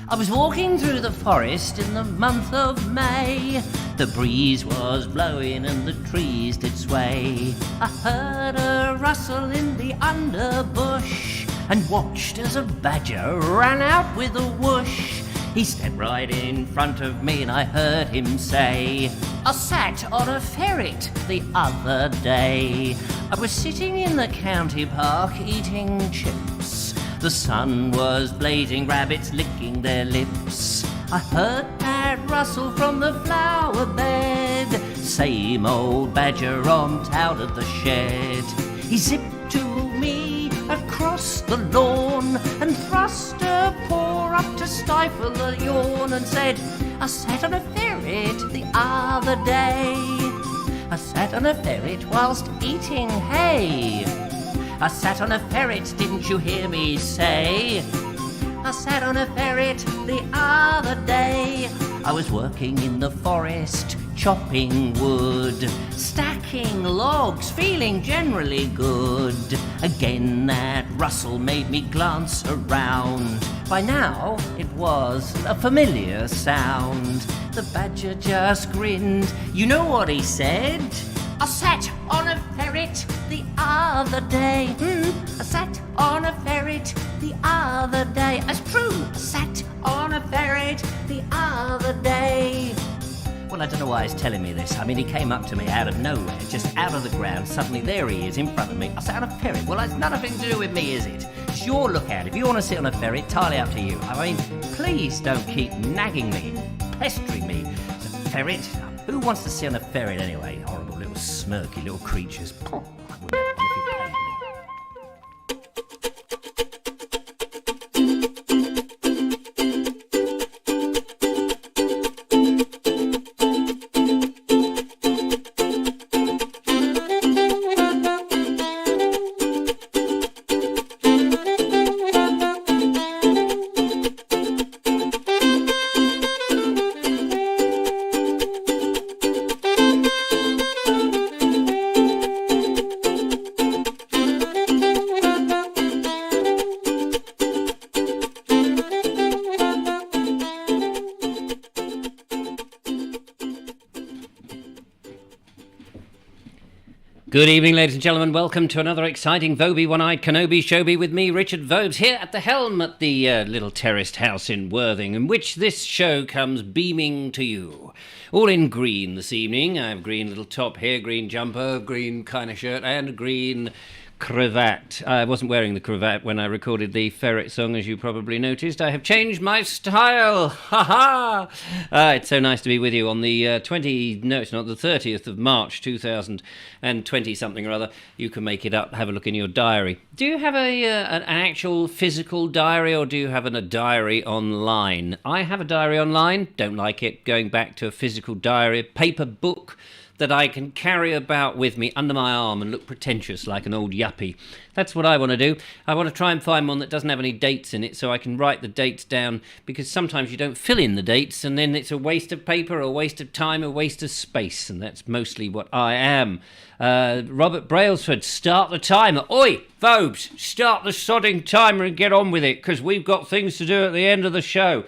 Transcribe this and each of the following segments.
I was walking through the forest in the month of May. The breeze was blowing and the trees did sway. I heard a rustle in the underbush and watched as a badger ran out with a whoosh. He stepped right in front of me and I heard him say, I sat on a ferret the other day. I was sitting in the county park eating chips. The sun was blazing, rabbits licking their lips. I heard that rustle from the flower bed. Same old badger romped out of the shed. He zipped to me across the lawn and thrust a paw up to stifle a yawn and said, I sat on a ferret the other day. I sat on a ferret whilst eating hay. I sat on a ferret, didn't you hear me say? I sat on a ferret the other day. I was working in the forest, chopping wood, stacking logs, feeling generally good. Again that rustle made me glance around. By now it was a familiar sound. The badger just grinned. You know what he said? I sat on a ferret the other day. I sat on a ferret the other day. That's true. I sat on a ferret the other day. Well, I don't know why he's telling me this. I mean, he came up to me out of nowhere, just out of the ground. Suddenly, there he is in front of me. I sat on a ferret. Well, that's nothing to do with me, is it? It's your lookout. If you want to sit on a ferret, entirely up to you. I mean, please don't keep nagging me, pestering me. It's a ferret. Who wants to sit on a ferret anyway? Horrible little smirky little creatures. I wouldn't have if you paid me. Good evening, ladies and gentlemen. Welcome to another exciting Vobie One-Eyed Kenobi Showbie with me, Richard Vobes, here at the helm at the little terraced house in Worthing, in which this show comes beaming to you. All in green this evening. I have green little top here, green jumper, green kind of shirt, and a green cravat. I wasn't wearing the cravat when I recorded the ferret song, as you probably noticed. I have changed my style. Ha ha! It's so nice to be with you on the 30th of March 2020 something or other. You can make it up, have a look in your diary. Do you have an actual physical diary, or do you have a diary online? I have a diary online, don't like it. Going back to a physical diary, a paper book that I can carry about with me under my arm and look pretentious like an old yuppie. That's what I want to do. I want to try and find one that doesn't have any dates in it so I can write the dates down, because sometimes you don't fill in the dates and then it's a waste of paper, a waste of time, a waste of space, and that's mostly what I am. Robert Brailsford, start the timer. Oi, Vobes, start the sodding timer and get on with it, because we've got things to do at the end of the show.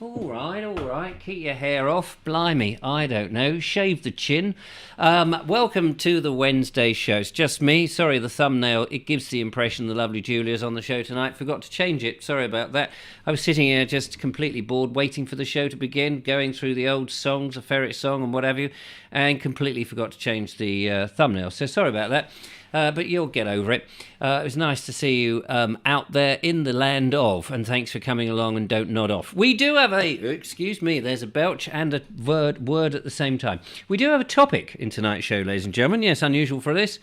All right, keep your hair off. Blimey, I don't know, shave the chin. Welcome to the Wednesday show. It's just me. Sorry, the thumbnail, it gives the impression the lovely Julia's on the show tonight. Forgot to change it. Sorry about that. I was sitting here just completely bored, waiting for the show to begin, going through the old songs, a ferret song and what have you, and completely forgot to change the thumbnail. So sorry about that. But you'll get over it. It was nice to see you out there in the land of, and thanks for coming along, and don't nod off. We do have excuse me, there's a belch and a word at the same time. We do have a topic in tonight's show, ladies and gentlemen. Yes, unusual for this.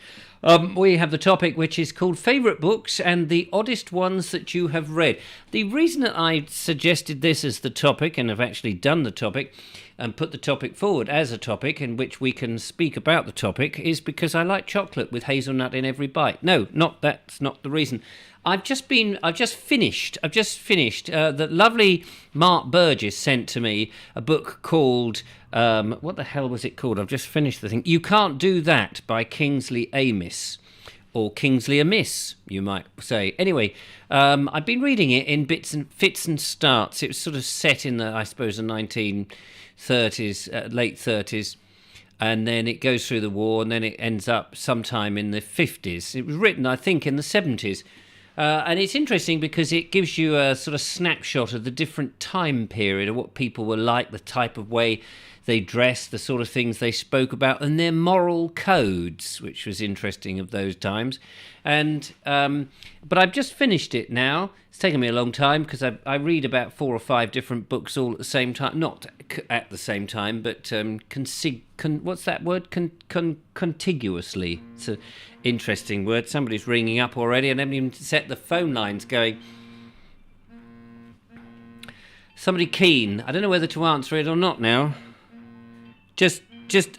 We have the topic which is called Favourite Books and the Oddest Ones That You Have Read. The reason that I suggested this as the topic, and have actually done the topic, and put the topic forward as a topic in which we can speak about the topic, is because I like chocolate with hazelnut in every bite. No, that's not the reason. I've just finished. The lovely Mark Burgess sent to me a book called what the hell was it called? I've just finished the thing. You Can't Do That by Kingsley Amis, or Kingsley Amiss, you might say. Anyway, I've been reading it in fits and starts. It was sort of set in the 1930s, late 30s. And then it goes through the war, and then it ends up sometime in the 50s. It was written, I think, in the 70s. And it's interesting because it gives you a sort of snapshot of the different time period of what people were like, the type of way they dressed, the sort of things they spoke about, and their moral codes, which was interesting of those times. And but I've just finished it now. It's taken me a long time because I read about 4 or 5 different books all at the same time. Not at the same time, but what's that word? Contiguously. It's an interesting word. Somebody's ringing up already, and I haven't even set the phone lines going. Somebody keen. I don't know whether to answer it or not now. Just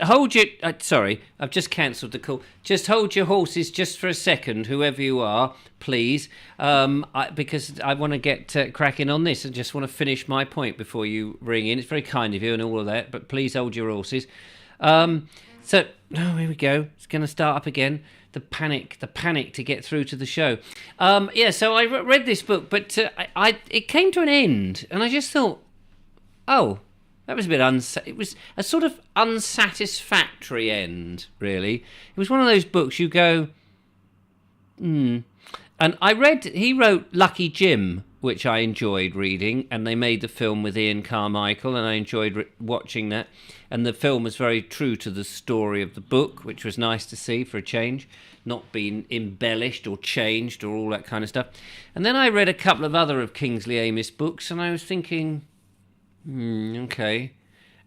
hold your... sorry, I've just cancelled the call. Just hold your horses just for a second, whoever you are, please, because I want to get cracking on this and just want to finish my point before you ring in. It's very kind of you and all of that, but please hold your horses. Here we go. It's going to start up again. The panic to get through to the show. So I read this book, but it came to an end, and I just thought, oh... That was a bit it was a sort of unsatisfactory end, really. It was one of those books you go, And he wrote Lucky Jim, which I enjoyed reading, and they made the film with Ian Carmichael, and I enjoyed watching that. And the film was very true to the story of the book, which was nice to see for a change, not being embellished or changed or all that kind of stuff. And then I read a couple of other of Kingsley Amis books, and I was thinking... okay.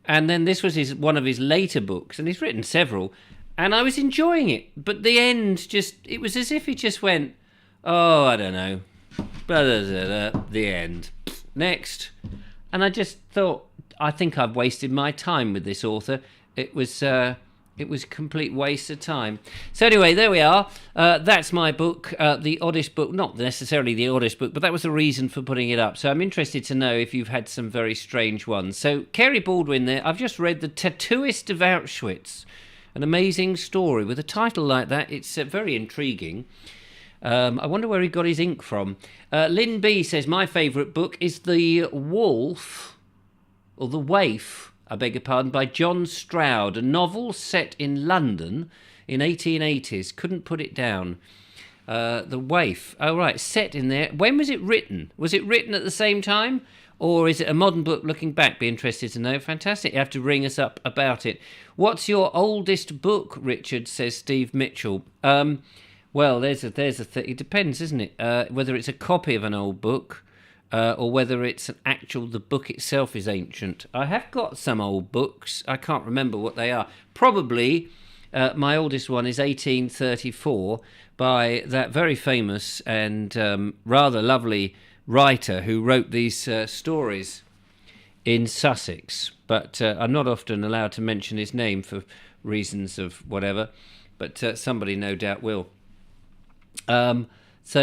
And then this was one of his later books, and he's written several, and I was enjoying it. But the end it was as if he just went, oh, I don't know, the end. Next. And I just thought, I think I've wasted my time with this author. It was a complete waste of time. So anyway, there we are. That's my book, The Oddest Book. Not necessarily The Oddest Book, but that was the reason for putting it up. So I'm interested to know if you've had some very strange ones. So Kerry Baldwin there. I've just read The Tattooist of Auschwitz. An amazing story. With a title like that, it's very intriguing. I wonder where he got his ink from. Lynn B says, my favourite book is The Wolf, or The Waif, I beg your pardon, by John Stroud, a novel set in London in 1880s. Couldn't put it down. The Waif. Oh, right, set in there. When was it written? Was it written at the same time? Or is it a modern book looking back? Be interested to know. Fantastic. You have to ring us up about it. What's your oldest book, Richard, says Steve Mitchell. Well, there's a thing. It depends, isn't it? Whether it's a copy of an old book... or whether it's the book itself is ancient. I have got some old books. I can't remember what they are. Probably my oldest one is 1834 by that very famous and rather lovely writer who wrote these stories in Sussex. But I'm not often allowed to mention his name for reasons of whatever. But somebody no doubt will. So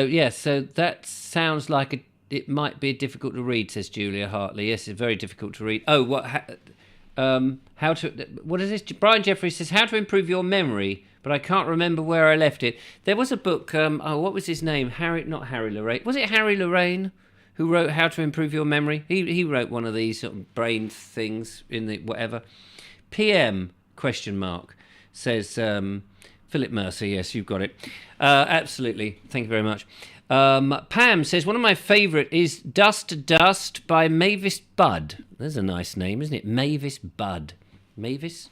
that sounds like it might be difficult to read, says Julia Hartley. Yes, it's very difficult to read. Oh, what is this? Brian Jeffrey says, how to improve your memory, but I can't remember where I left it. There was a book, what was his name? Not Harry Lorraine. Was it Harry Lorraine who wrote How to Improve Your Memory? He wrote one of these sort of brain things in the whatever. PM, ? Says Philip Mercer. Yes, you've got it. Absolutely. Thank you very much. Pam says, one of my favourite is Dust to Dust by Mavis Budd. There's a nice name, isn't it? Mavis Budd. Mavis?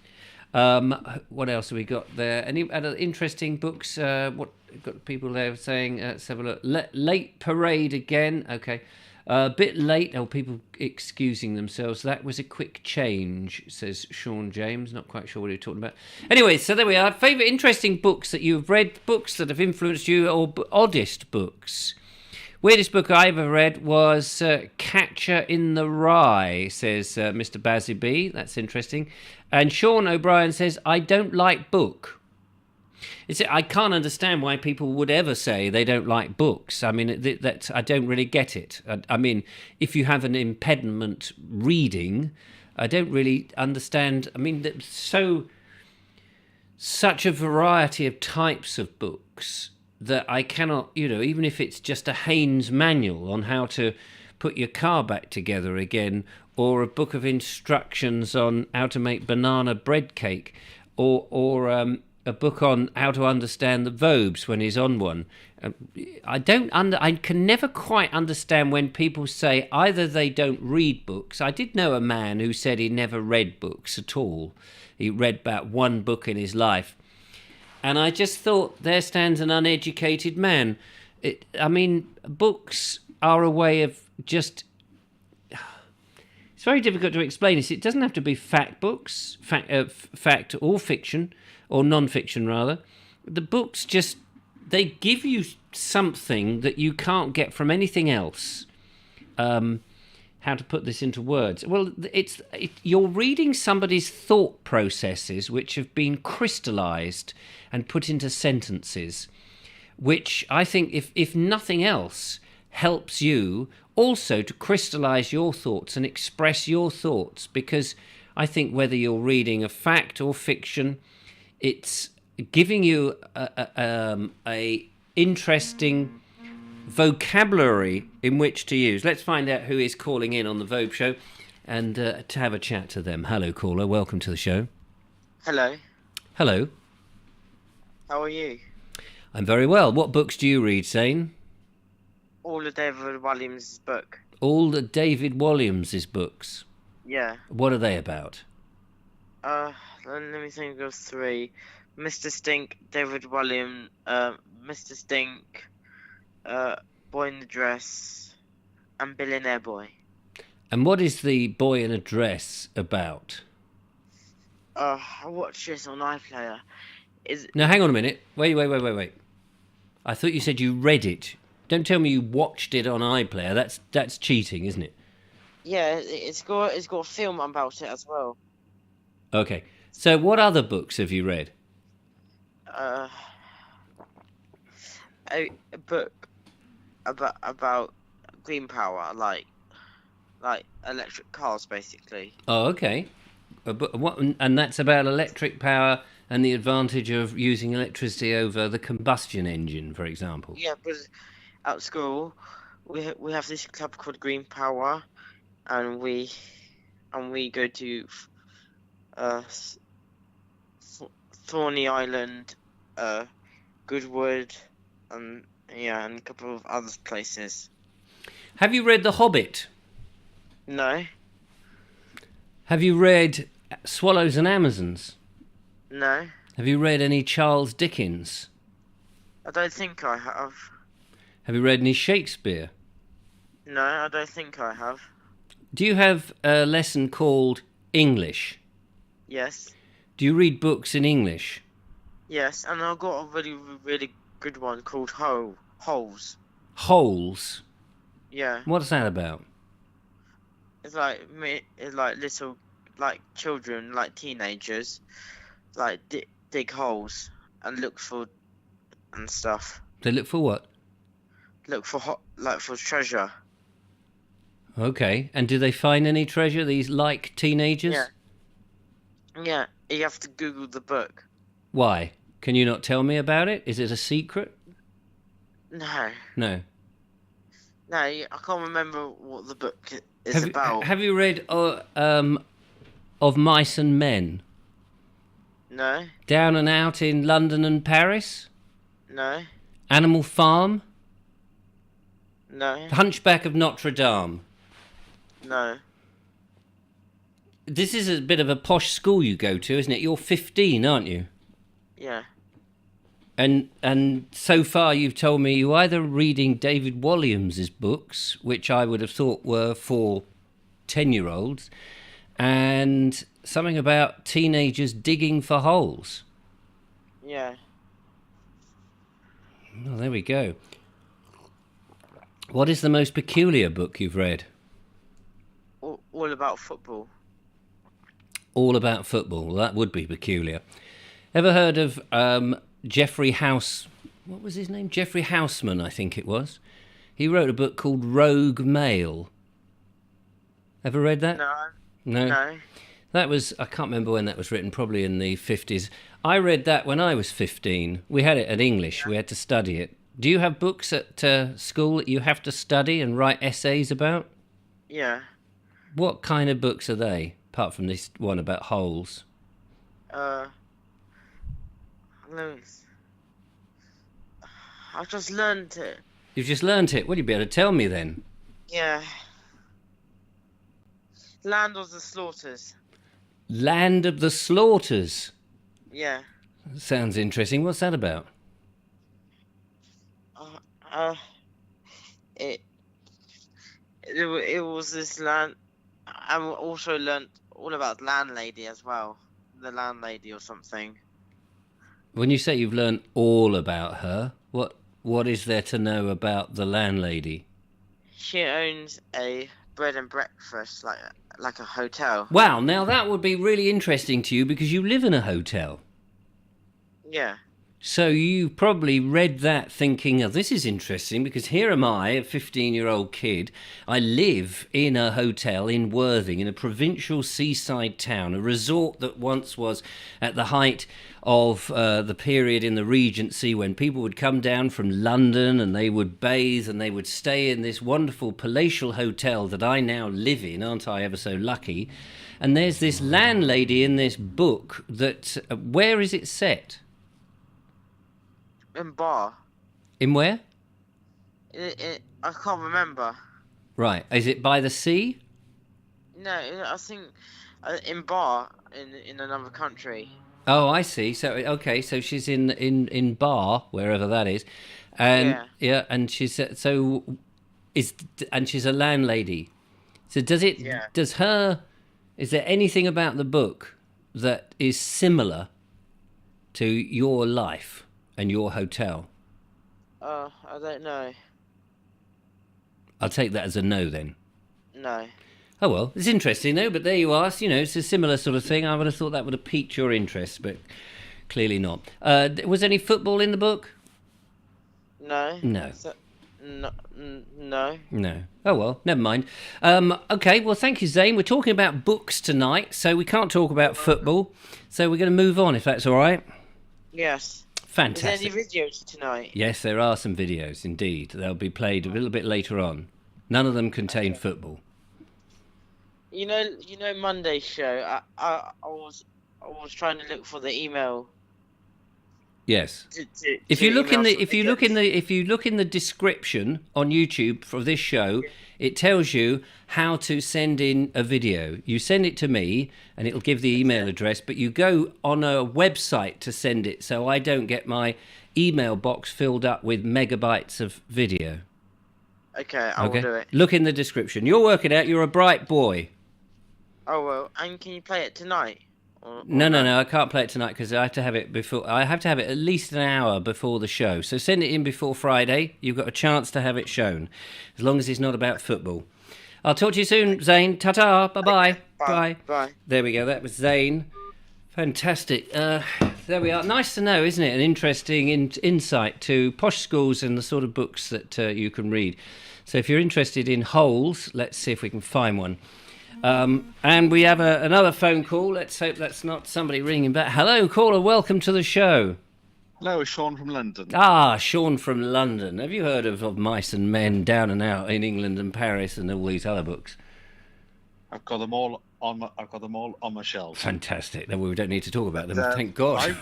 What else have we got there? Any other interesting books? What got people there saying? Let's have a look. Late Parade again. Okay. A bit late. Oh, people excusing themselves. That was a quick change, says Sean James. Not quite sure what you're talking about. Anyway, so there we are. Favourite interesting books that you've read, books that have influenced you, or oddest books. Weirdest book I ever read was Catcher in the Rye, says Mr. Bazzy B. That's interesting. And Sean O'Brien says, I don't like book. I can't understand why people would ever say they don't like books. I mean, that I don't really get it. I mean, if you have an impediment reading, I don't really understand. I mean, such a variety of types of books that I cannot, even if it's just a Haynes manual on how to put your car back together again, or a book of instructions on how to make banana bread cake, or a book on how to understand the Vobes when he's on one. I can never quite understand when people say either they don't read books. I did know a man who said he never read books at all. He read about one book in his life. And I just thought, there stands an uneducated man. Books are a way of just... It's very difficult to explain this. It doesn't have to be fact books, fact or fiction, or non-fiction rather. The books just, they give you something that you can't get from anything else. How to put this into words? Well, you're reading somebody's thought processes which have been crystallized and put into sentences, which I think, if nothing else, helps you also to crystallize your thoughts and express your thoughts, because I think whether you're reading a fact or fiction, it's giving you a interesting vocabulary in which to use. Let's find out who is calling in on the Vobes Show and to have a chat to them. Hello, caller. Welcome to the show. Hello. Hello. How are you? I'm very well. What books do you read, Zane? All of David Williams' book. All the David Williams' books? Yeah. What are they about? Let me think of three. Mr. Stink, David Williams, Mr. Stink, Boy in the Dress, and Billionaire Boy. And what is the Boy in a Dress about? I watched this on iPlayer. Now, hang on a minute. Wait. I thought you said you read it. Don't tell me you watched it on iPlayer. That's cheating, isn't it? Yeah, it's got a film about it as well. Okay. So what other books have you read? A book about green power, like electric cars, basically. Oh, okay. And that's about electric power and the advantage of using electricity over the combustion engine, for example. Yeah, because at school we have this club called Green Power, and we go to Thorny Island, Goodwood, and a couple of other places. Have you read The Hobbit? No. Have you read Swallows and Amazons? No. Have you read any Charles Dickens? I don't think I have. Have you read any Shakespeare? No, I don't think I have. Do you have a lesson called English? Yes. Do you read books in English? Yes, and I've got a really, really good one called Holes. Holes? Yeah. What's that about? It's like little, like children, like teenagers, like dig holes and look for and stuff. They look for what? Look for for treasure. Okay, and do they find any treasure, these like teenagers? Yeah. Yeah, you have to Google the book. Why? Can you not tell me about it? Is it a secret? No. No. No, I can't remember what the book is about. Have you read Of Mice and Men? No. Down and Out in London and Paris? No. Animal Farm? No. Hunchback of Notre Dame? No. This is a bit of a posh school you go to, isn't it? You're 15, aren't you? Yeah. And so far you've told me you're either reading David Williams' books, which I would have thought were for 10-year-olds, and something about teenagers digging for holes. Yeah. Well, there we go. What is the most peculiar book you've read? All about football. All about football. Well, that would be peculiar. Ever heard of Geoffrey House. What was his name? Geoffrey Houseman, I think it was. He wrote a book called Rogue Male. Ever read that? No. That was, I can't remember when that was written, probably in the 50s. I read that when I was 15. We had it at English. Yeah. We had to study it. Do you have books at school that you have to study and write essays about? Yeah. What kind of books are they, apart from this one about holes? I just learned it. You've just learnt it. Well, you'd be able to tell me then. Yeah. Land of the Slaughters. Land of the Slaughters. Yeah. Sounds interesting. What's that about? It was this land. I also learnt all about landlady as well. The landlady or something. When you say you've learnt all about her, what is there to know about the landlady? She owns a bread and breakfast, like a hotel. Wow, now that would be really interesting to you because you live in a hotel. Yeah. So you probably read that thinking, oh, this is interesting because here am I, a 15-year-old kid. I live in a hotel in Worthing, in a provincial seaside town, a resort that once was at the height of the period in the Regency when people would come down from London and they would bathe and they would stay in this wonderful palatial hotel that I now live in. Aren't I ever so lucky? And there's this landlady in this book that... where is it set? In Bar. In where? I can't remember. Right. Is it by the sea? No, I think in Bar in another country. Oh, I see. So okay, so she's in Bar, wherever that is, and and she's and she's a landlady. So is there anything about the book that is similar to your life and your hotel? I don't know. I'll take that as a no then. No. Oh, well, it's interesting, though, but there you are. You know, it's a similar sort of thing. I would have thought that would have piqued your interest, but clearly not. Was any football in the book? No. No. No. No. Oh, well, never mind. Okay, well, thank you, Zane. We're talking about books tonight, so we can't talk about football. So we're going to move on, if that's all right. Yes. Fantastic. Is there any videos tonight? Yes, there are some videos, indeed. They'll be played a little bit later on. None of them contain football. You know Monday's show. I was trying to look for the email. Yes. If you look in the description on YouTube for this show, it tells you how to send in a video. You send it to me, and it'll give the email address. But you go on a website to send it, so I don't get my email box filled up with megabytes of video. Okay, I will do it. Look in the description. You'll work it out. You're a bright boy. Oh well, and can you play it tonight? No, I can't play it tonight because I have to have it before. I have to have it at least an hour before the show. So send it in before Friday. You've got a chance to have it shown, as long as it's not about football. I'll talk to you soon, Zane. Ta-ta. Bye-bye. Okay. Bye. Bye. There we go. That was Zane. Fantastic. There we are. Nice to know, isn't it? An interesting insight to posh schools and the sort of books that you can read. So if you're interested in holes, let's see if we can find one. And we have another phone call. Let's hope that's not somebody ringing back. Hello, caller. Welcome to the show. Hello, it's Sean from London. Ah, Sean from London. Have you heard of Mice and Men, Down and Out in England and Paris and all these other books? I've got them all on my shelf. Fantastic. Then we don't need to talk about them. Thank God.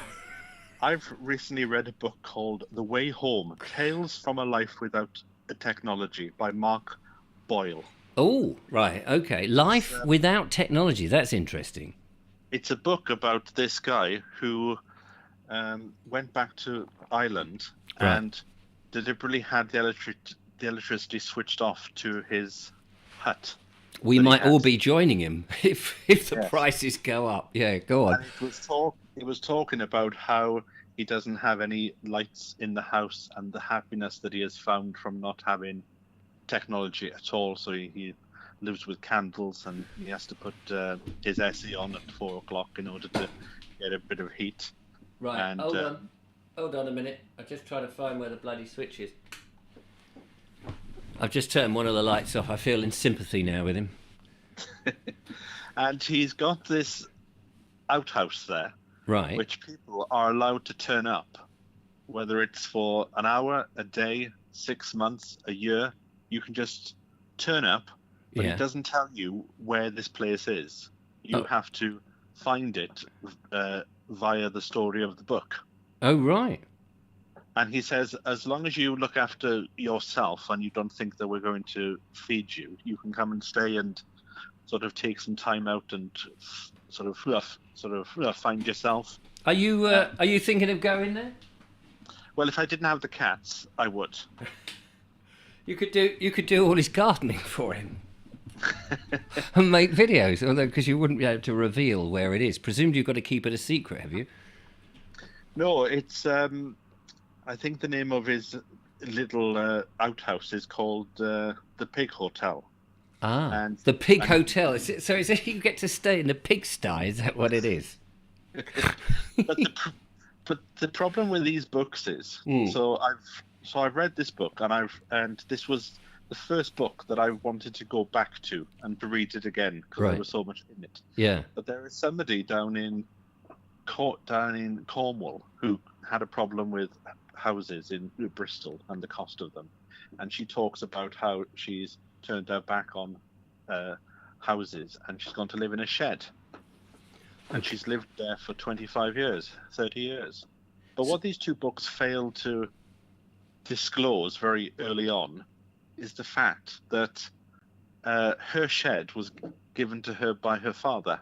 I've recently read a book called The Way Home: Tales from a Life Without Technology by Mark Boyle. Oh, right. Okay. Life without technology. That's interesting. It's a book about this guy who went back to Ireland and deliberately had the electricity switched off to his hut. We might all be joining him if the prices go up. Yeah, go on. And it was talking about how he doesn't have any lights in the house and the happiness that he has found from not having technology at all. So he lives with candles and he has to put his SE on at 4 o'clock in order to get a bit of heat. Right. And Hold on. Hold on a minute. I'm just trying to find where the bloody switch is. I've just turned one of the lights off. I feel in sympathy now with him. And he's got this outhouse there, Right. which people are allowed to turn up, whether it's for an hour, a day, 6 months, a year. You can just turn up, but it doesn't tell you where this place is. You have to find it via the story of the book. Oh, right. And he says, as long as you look after yourself and you don't think that we're going to feed you, you can come and stay and sort of take some time out and sort of find yourself. Are you thinking of going there? Well, if I didn't have the cats, I would. You could do all his gardening for him. And make videos, although because you wouldn't be able to reveal where it is. Presumed you've got to keep it a secret, have you? No, it's I think the name of his little outhouse is called the Pig Hotel. Ah, and the Pig Hotel. Is it you get to stay in the pigsty? Is that what it is? But the problem with these books is, so I've read this book and this was the first book that I wanted to go back to and to read it again because there was so much in it. Yeah. But there is somebody down in Cornwall who had a problem with houses in Bristol and the cost of them, and she talks about how she's turned her back on houses and she's gone to live in a shed, and she's lived there for 25 years, 30 years. But what these two books fail to disclose very early on is the fact that her shed was given to her by her father,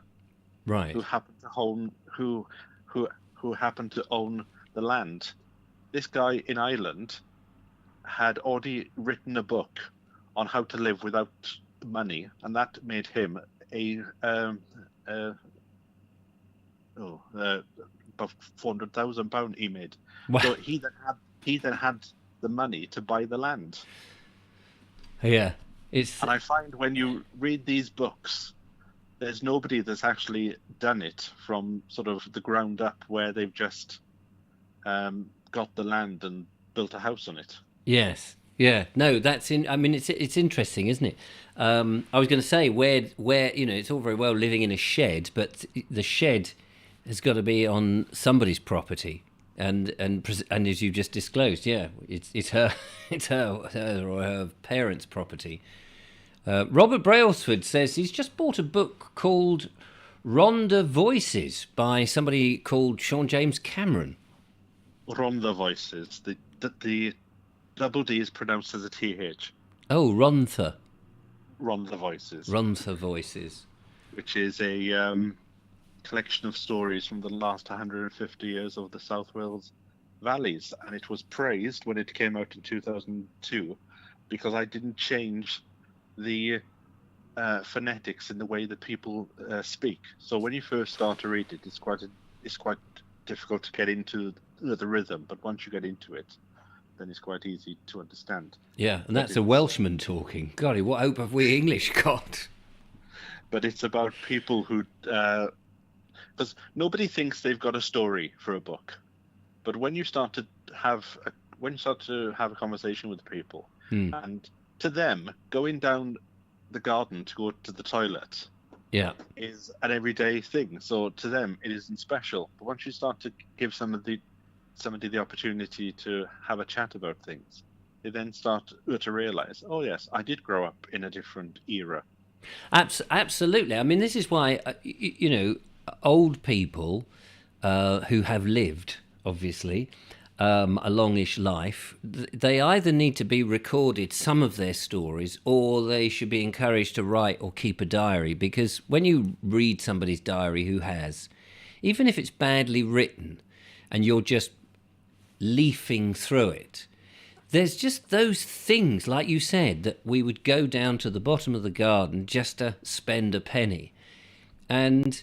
right? Who happened to own the land. This guy in Ireland had already written a book on how to live without money, and that made him about £400,000 he made. Wow. So he then had the money to buy the land. Yeah, and I find when you read these books, there's nobody that's actually done it from sort of the ground up, where they've just got the land and built a house on it. Yes. Yeah. No, I mean, it's interesting, isn't it? I was going to say where it's all very well living in a shed, but the shed has got to be on somebody's property, and as you just disclosed, it's her or her parents' property. Robert Brailsford says he's just bought a book called Rhonda Voices by somebody called Sean James Cameron. Rhonda Voices. The double D is pronounced as a TH. Oh, Rhonda. Rhonda Voices. Rhonda Voices. Which is a collection of stories from the last 150 years of the South Wales valleys. And it was praised when it came out in 2002 because I didn't change the phonetics in the way that people speak. So when you first start to read it, it's quite difficult to get into the rhythm. But once you get into it, then it's quite easy to understand. Yeah, and that's a Welshman talking. Golly, what hope have we English got? But it's about people who, because nobody thinks they've got a story for a book, but when you start to have a conversation with people, and to them, going down the garden to go to the toilet, is an everyday thing. So to them, it isn't special. But once you start to give somebody the opportunity to have a chat about things, they then start to realize, oh yes, I did grow up in a different era. Absolutely. I mean, this is why old people who have lived, obviously, a longish life, they either need to be recorded, some of their stories, or they should be encouraged to write or keep a diary. Because when you read somebody's diary who has, even if it's badly written and you're just leafing through it, there's just those things, like you said, that we would go down to the bottom of the garden just to spend a penny. And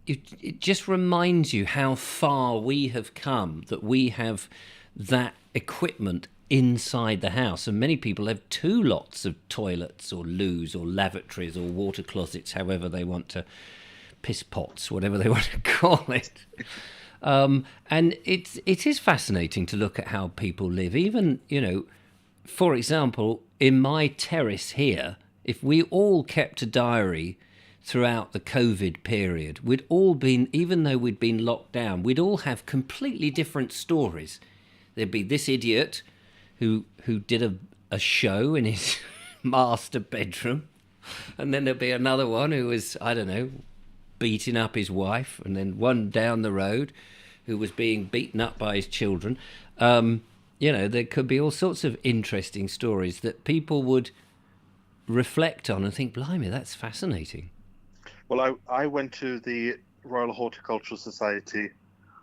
it just reminds you how far we have come, that we have that equipment inside the house. And many people have two lots of toilets or loos or lavatories or water closets, however they want to, piss pots, whatever they want to call it. And it is fascinating to look at how people live. Even, for example, in my terrace here, if we all kept a diary throughout the COVID period, we'd all been, even though we'd been locked down, we'd all have completely different stories. There'd be this idiot who did a show in his master bedroom, and then there'd be another one who was, I don't know, beating up his wife, and then one down the road who was being beaten up by his children. There could be all sorts of interesting stories that people would reflect on and think, blimey, that's fascinating. Well, I went to the Royal Horticultural Society,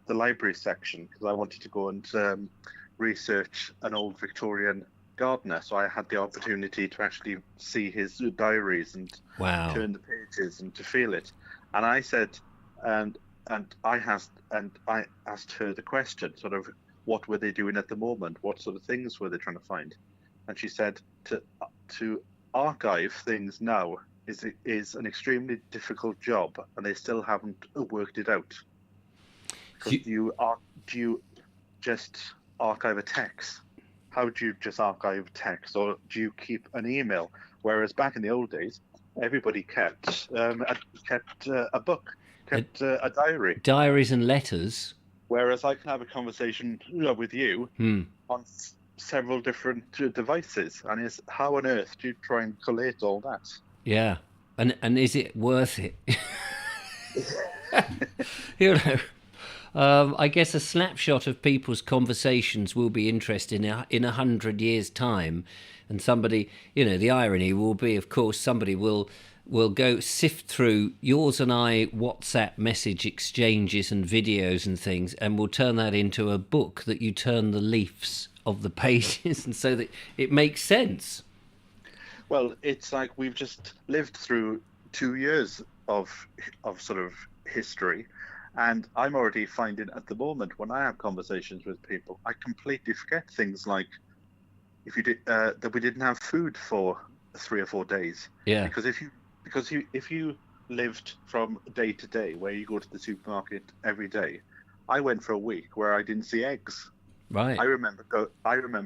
the library section, because I wanted to go and research an old Victorian gardener. So I had the opportunity to actually see his diaries and turn the pages and to feel it. And I said, and I asked her the question, sort of, what were they doing at the moment? What sort of things were they trying to find? And she said to archive things now is an extremely difficult job, and they still haven't worked it out. Do you just archive a text? How do you just archive text, or do you keep an email? Whereas back in the old days, everybody kept a book, kept a diary, diaries and letters. Whereas I can have a conversation with you on several different devices, and it's how on earth do you try and collate all that? Yeah, and is it worth it? I guess a snapshot of people's conversations will be interesting in 100 years' time, and somebody, the irony will be, of course, somebody will go sift through yours and I WhatsApp message exchanges and videos and things, and will turn that into a book that you turn the leaves of the pages, and so that it makes sense. Well, it's like we've just lived through 2 years of sort of history, and I'm already finding at the moment when I have conversations with people, I completely forget things like if you did that we didn't have food for 3 or 4 days. Yeah. Because if you lived from day to day, where you go to the supermarket every day, I went for a week where I didn't see eggs. Right. I remember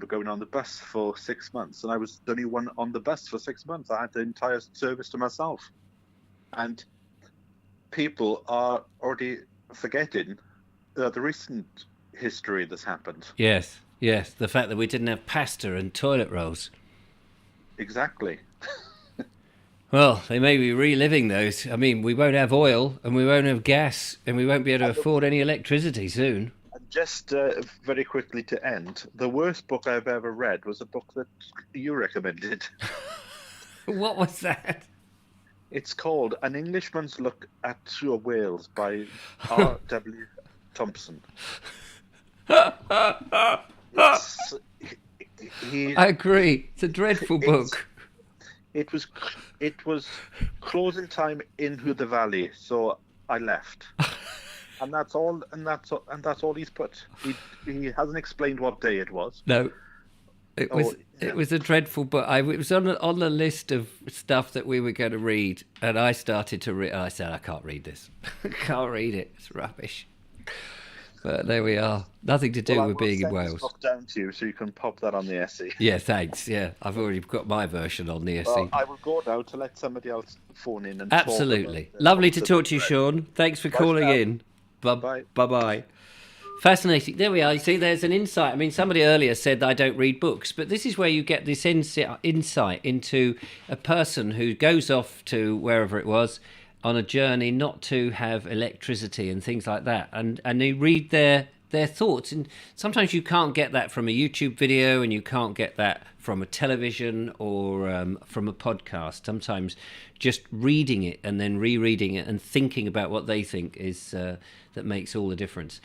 going on the bus for 6 months, and I was the only one on the bus for 6 months. I had the entire service to myself, and people are already forgetting the recent history that's happened. Yes, the fact that we didn't have pasta and toilet rolls. Exactly. Well, they may be reliving those. I mean, we won't have oil, and we won't have gas, and we won't be able to afford any electricity soon. Just very quickly to end, the worst book I've ever read was a book that you recommended. What was that? It's called An Englishman's Look at Wales by R.W. Thompson. I agree. It's a dreadful book. It was closing time in the Valley, so I left. And that's all. And that's all he's put. He hasn't explained what day it was. No, it was a dreadful book. It was on the list of stuff that we were going to read, and I started to read. I said, I can't read this. I can't read it. It's rubbish. But there we are. Nothing to do with being in Wales. This book down to you so you can pop that on the SE. Yeah, thanks. Yeah, I've already got my version on the SE. Well, I will go now to let somebody else phone in and absolutely. Lovely to talk to you, Sean. Thanks for calling in. Bye-bye. Fascinating. There we are. You see, there's an insight. I mean, somebody earlier said that I don't read books, but this is where you get this insight into a person who goes off to wherever it was on a journey not to have electricity and things like that, and they read their thoughts. And sometimes you can't get that from a YouTube video, and you can't get that from a television or from a podcast. Sometimes just reading it and then rereading it and thinking about what they think is that makes all the difference.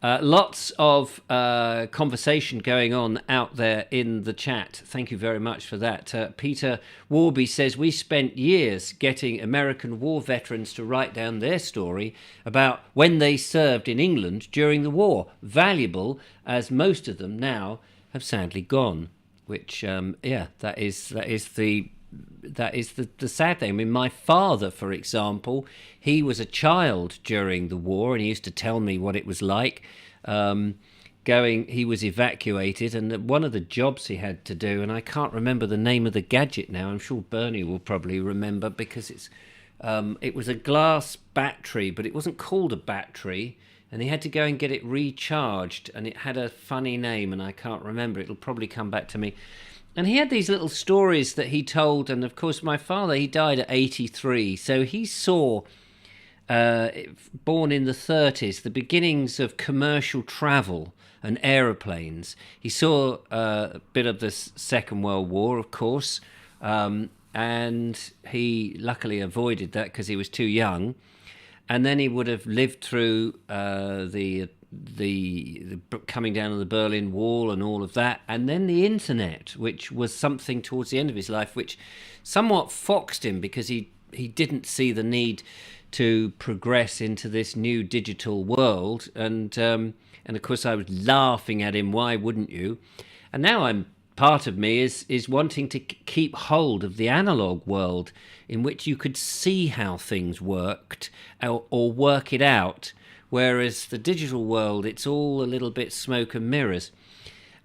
Lots of conversation going on out there in the chat. Thank you very much for that. Peter Warby says, we spent years getting American war veterans to write down their story about when they served in England during the war. Valuable, as most of them now have sadly gone. Which, that is the that is the sad thing. I mean, my father, for example, he was a child during the war, and he used to tell me what it was like. He was evacuated, and one of the jobs he had to do, and I can't remember the name of the gadget now. I'm sure Bernie will probably remember, because it was a glass battery, but it wasn't called a battery, and he had to go and get it recharged, and it had a funny name, and I can't remember. It'll probably come back to me. And he had these little stories that he told, and of course my father, he died at 83, so he saw, born in the 30s, the beginnings of commercial travel and aeroplanes. He saw a bit of the Second World War, of course, and he luckily avoided that because he was too young. And then he would have lived through the coming down of the Berlin Wall and all of that, and then the internet, which was something towards the end of his life, which somewhat foxed him, because he didn't see the need to progress into this new digital world. And of course I was laughing at him, why wouldn't you? And now part of me is wanting to keep hold of the analog world, in which you could see how things worked or work it out. Whereas the digital world, it's all a little bit smoke and mirrors.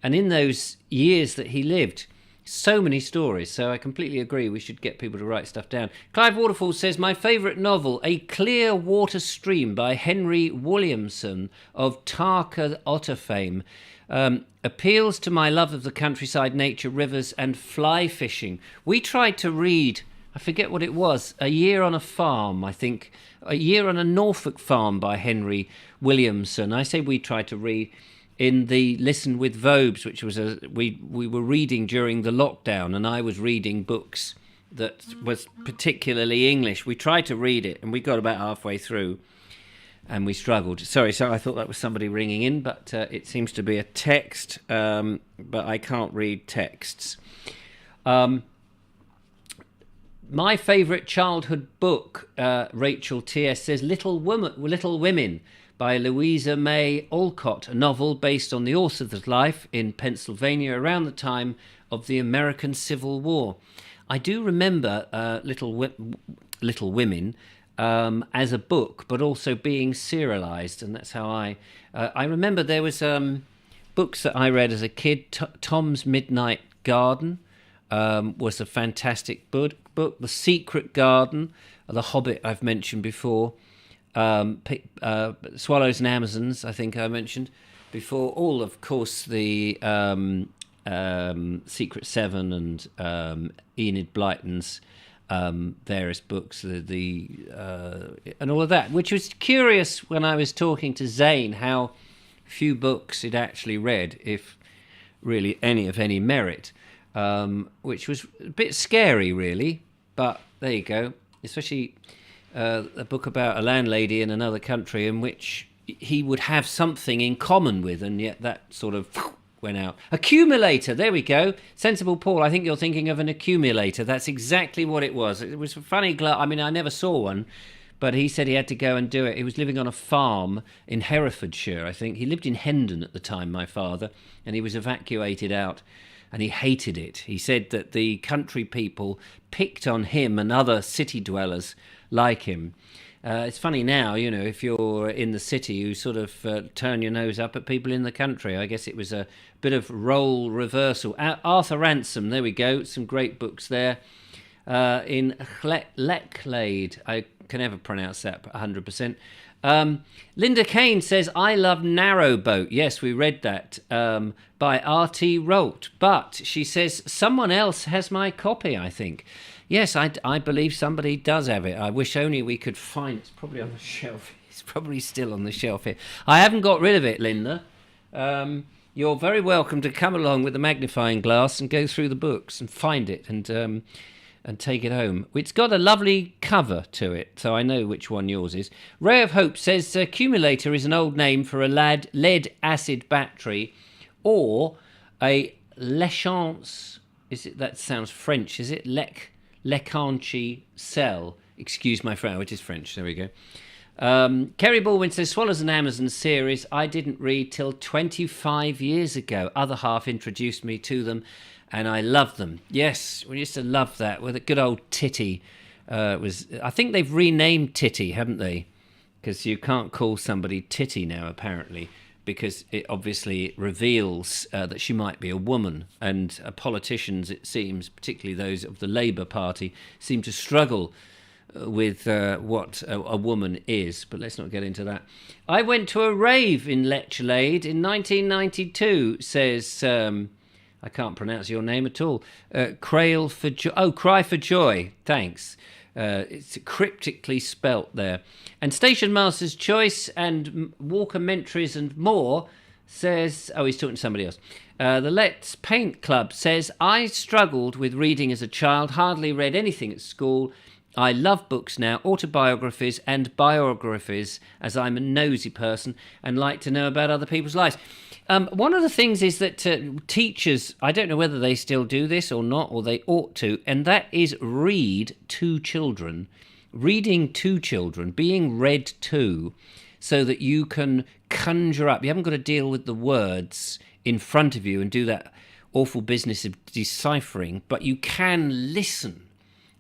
And in those years that he lived, so many stories. So I completely agree, we should get people to write stuff down. Clive Waterfall says, my favourite novel, A Clear Water Stream by Henry Williamson of Tarka Otter fame, appeals to my love of the countryside, nature, rivers and fly fishing. We tried to read, I forget what it was, A Year on a Farm, I think, A Year on a Norfolk Farm by Henry Williamson. I say we tried to read in the Listen with Vobes, which was we were reading during the lockdown, and I was reading books that was particularly English. We tried to read it, and we got about halfway through, and we struggled. Sorry, I thought that was somebody ringing in, but it seems to be a text, but I can't read texts. My favourite childhood book, Rachel T.S. says, Little Women by Louisa May Alcott, a novel based on the author's life in Pennsylvania around the time of the American Civil War. I do remember Little Women as a book, but also being serialised, and that's how I remember there was books that I read as a kid. Tom's Midnight Garden was a fantastic book. The Secret Garden, The Hobbit I've mentioned before, Swallows and Amazons I think I mentioned before, all of course the Secret Seven and Enid Blyton's various books, and all of that, which was curious when I was talking to Zane how few books he'd actually read, if really any of any merit, which was a bit scary really, but there you go. Especially a book about a landlady in another country in which he would have something in common with, and yet that sort of went out. Accumulator, there we go. Sensible Paul, I think you're thinking of an accumulator. That's exactly what it was. It was a funny I mean, I never saw one, but he said he had to go and do it. He was living on a farm in Herefordshire, I think. He lived in Hendon at the time, my father, and he was evacuated out, and he hated it. He said that the country people picked on him and other city dwellers like him. It's funny now, you know, if you're in the city, you sort of turn your nose up at people in the country. I guess it was a bit of role reversal. Arthur Ransom, there we go. Some great books there. In Lechlade, I can never pronounce that 100%. Linda Kane says, I love Narrowboat. Yes, we read that by R.T. Rolt. But she says, someone else has my copy, I think. Yes, I believe somebody does have it. I wish only we could find it. It's probably on the shelf. It's probably still on the shelf here. I haven't got rid of it, Linda. You're very welcome to come along with the magnifying glass and go through the books and find it and take it home. It's got a lovely cover to it, so I know which one yours is. Ray of Hope says accumulator is an old name for a lead acid battery, or a Lechance. That sounds French, is it? Lecanchi cell. Excuse my French, it is French. There we go. Kerry Baldwin says, Swallows and Amazons series I didn't read till 25 years ago. Other half introduced me to them and I love them. Yes, we used to love that with a good old Titty. I think they've renamed Titty, haven't they? Because you can't call somebody Titty now, apparently, because it obviously reveals that she might be a woman. And politicians, it seems, particularly those of the Labour Party, seem to struggle with what a woman is. But let's not get into that. I went to a rave in Lechlade in 1992, says... I can't pronounce your name at all. Cry for Joy. Thanks. It's cryptically spelt there. And Station Master's Choice and Walker Mentries and more says... Oh, he's talking to somebody else. The Let's Paint Club says, I struggled with reading as a child, hardly read anything at school. I love books now, autobiographies and biographies, as I'm a nosy person and like to know about other people's lives. One of the things is that teachers, I don't know whether they still do this or not, or they ought to, and that is read to children, reading to children, being read to, so that you can conjure up. You haven't got to deal with the words in front of you and do that awful business of deciphering, but you can listen.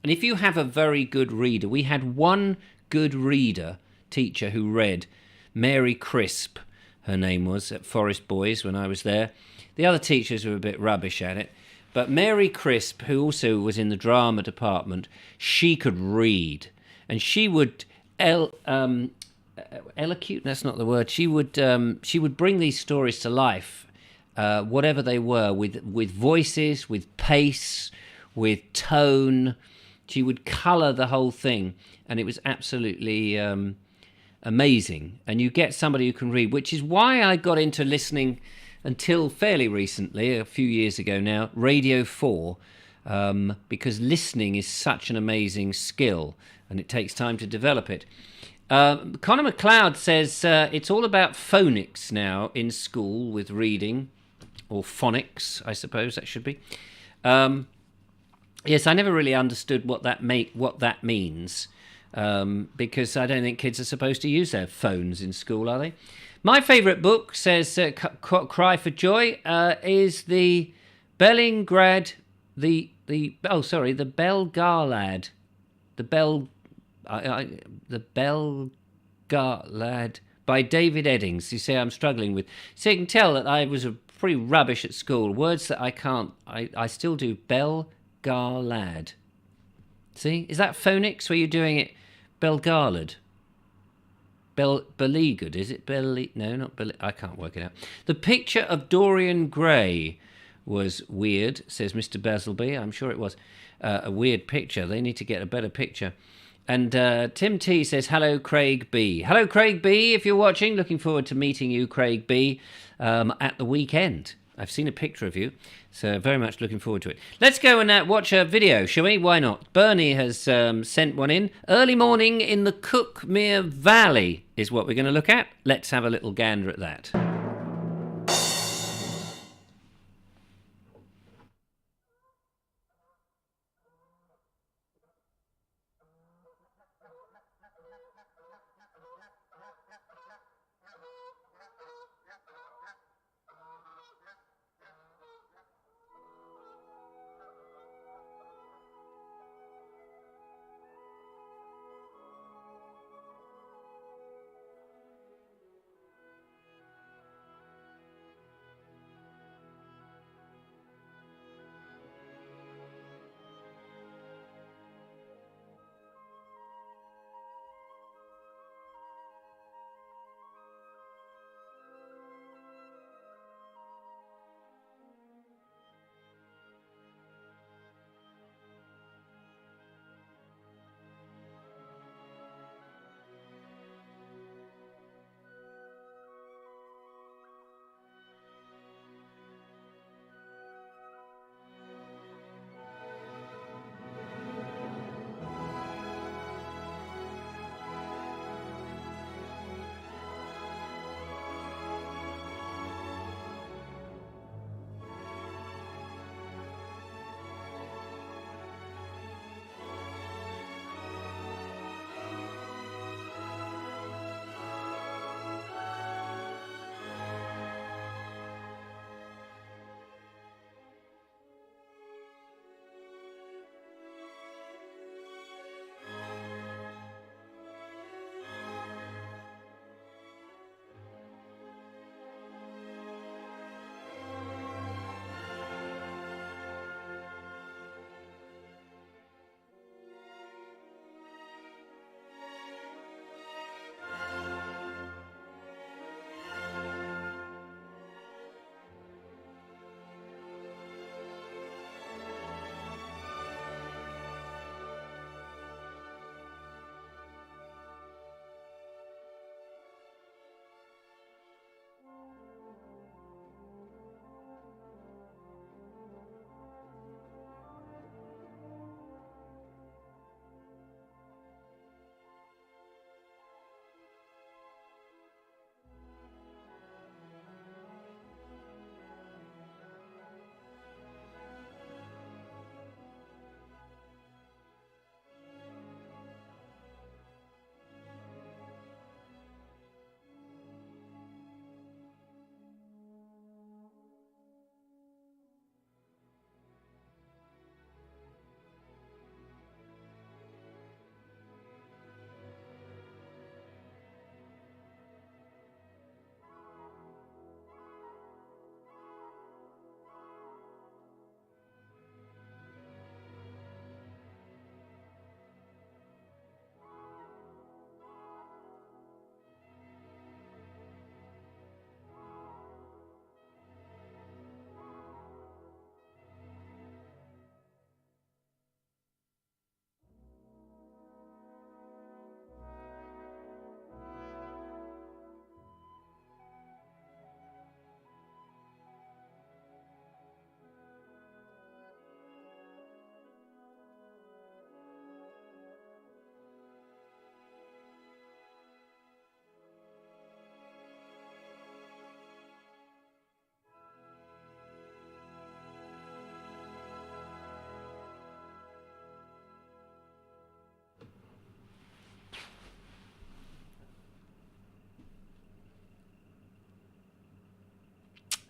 And if you have a very good reader, we had one good reader teacher who read, Mary Crisp, her name was, at Forest Boys when I was there. The other teachers were a bit rubbish at it. But Mary Crisp, who also was in the drama department, she could read. And she would elocute, that's not the word. She would bring these stories to life, whatever they were, with voices, with pace, with tone. She would colour the whole thing. And it was absolutely... amazing. And you get somebody who can read, which is why I got into listening until fairly recently, a few years ago now, Radio 4, because listening is such an amazing skill and it takes time to develop it. Connor McLeod says it's all about phonics now in school with reading, or phonics, I suppose that should be. Yes, I never really understood what that means. Because I don't think kids are supposed to use their phones in school, are they? My favourite book, says Cry for Joy, is the Bellingrad, the Belgarlad, the Belgarlad by David Eddings. You see, I'm struggling with. So you can tell that I was pretty rubbish at school. Words that I can't. I still do. Belgarlad. See, is that phonics where you're doing it? Belgarlad. Beleaguered, is it? No, not I can't work it out. The picture of Dorian Gray was weird, says Mr. Basilby. I'm sure it was a weird picture. They need to get a better picture. And Tim T says, hello, Craig B. Hello, Craig B, if you're watching. Looking forward to meeting you, Craig B, at the weekend. I've seen a picture of you, so very much looking forward to it. Let's go and watch a video, shall we? Why not? Bernie has sent one in. Early morning in the Cookmere Valley is what we're going to look at. Let's have a little gander at that.